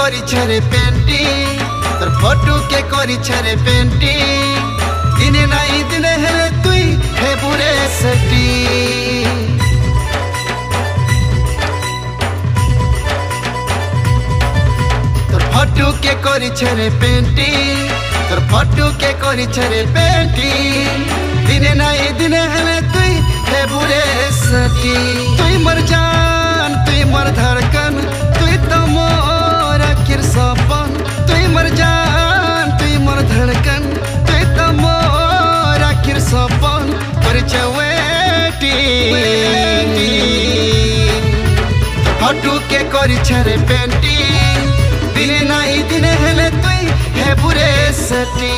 करी छरे पेंटिंग तोर फोटो के करी छरे पेंटिंग दिने नाई दिने हेले तुई हे बुरे सटी तोर फोटो के करी छरे पेंटिंग तोर फोटो के करी छरे पेंटिंग दिने नाई दिने हेले तुई हे बुरे सटी तुई मर जान तुई मर धड़कन तुई तो मोर आखिर सपन तुई मर जान तुई मर धड़कन तुई तो मोर आखिर सपन कर चवेटी फोटो के करी छरे पेंटिंग दिने नाई दिने हेले तुई हे बुरे सटी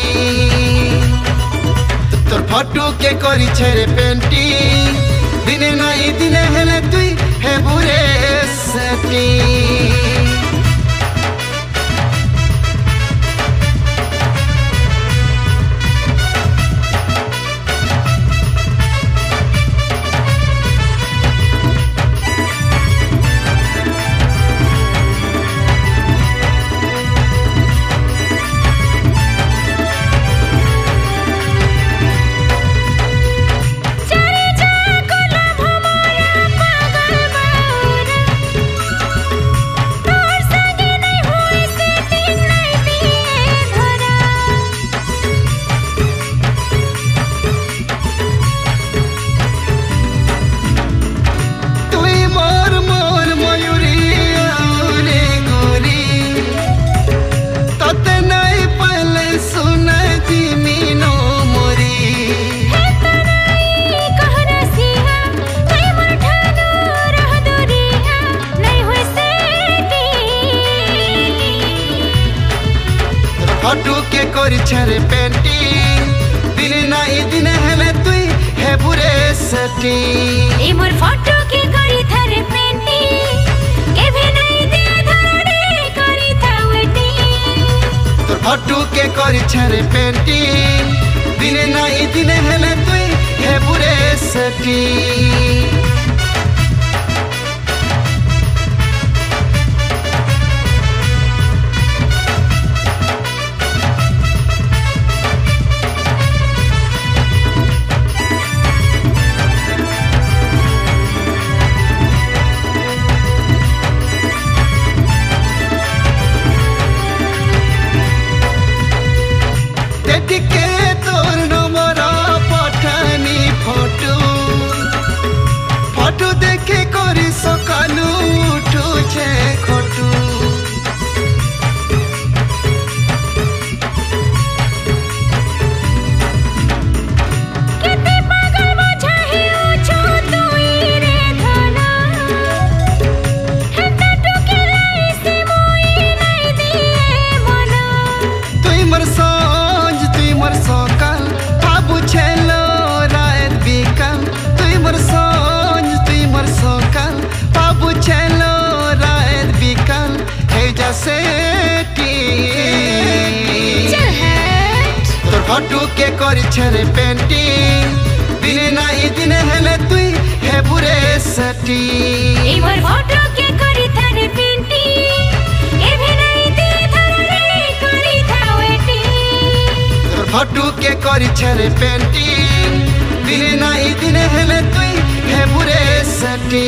तोर फोटो के करी छरे पेंटिंग दिने नाई दिने हेले तुई हे बुरे सटी फोटो के करी छरे पेंटिंग दिने नाई दिने हेले तुई हे बुरे सटी ए मोर फोटो के करी थारे पेंटिंग केभे नाई दे धरडे करी थावेटी तोर फोटो के करी छरे पेंटिंग दिने नाई दिने हेले तुई हे बुरे सटी के तोर नंबर पठानी फोटो फोटो देखे करी सकालू उठू छे खोटू केते पागल बुझाही ओछो तुई रे धना हेता टुके लाई से मोई नाई दिए मना तुई मर मर सकाल बाबू छेलो रात बिकाल तुई मर सोंज तुई मर सकाल बाबू छेलो रात बिकाल हे जैसे तोर फोटो के करी छरे पेंटिंग दिने नाई दिने हेले तुई हे बुरे सटी ए मोर फोटो के करी थारे पेंटिंग एभे नाई दे धरडे करी थावेटी फोटो के करी छरे पेंटिंग दिने नाई दिने हेले तुई हे बुरे सटी।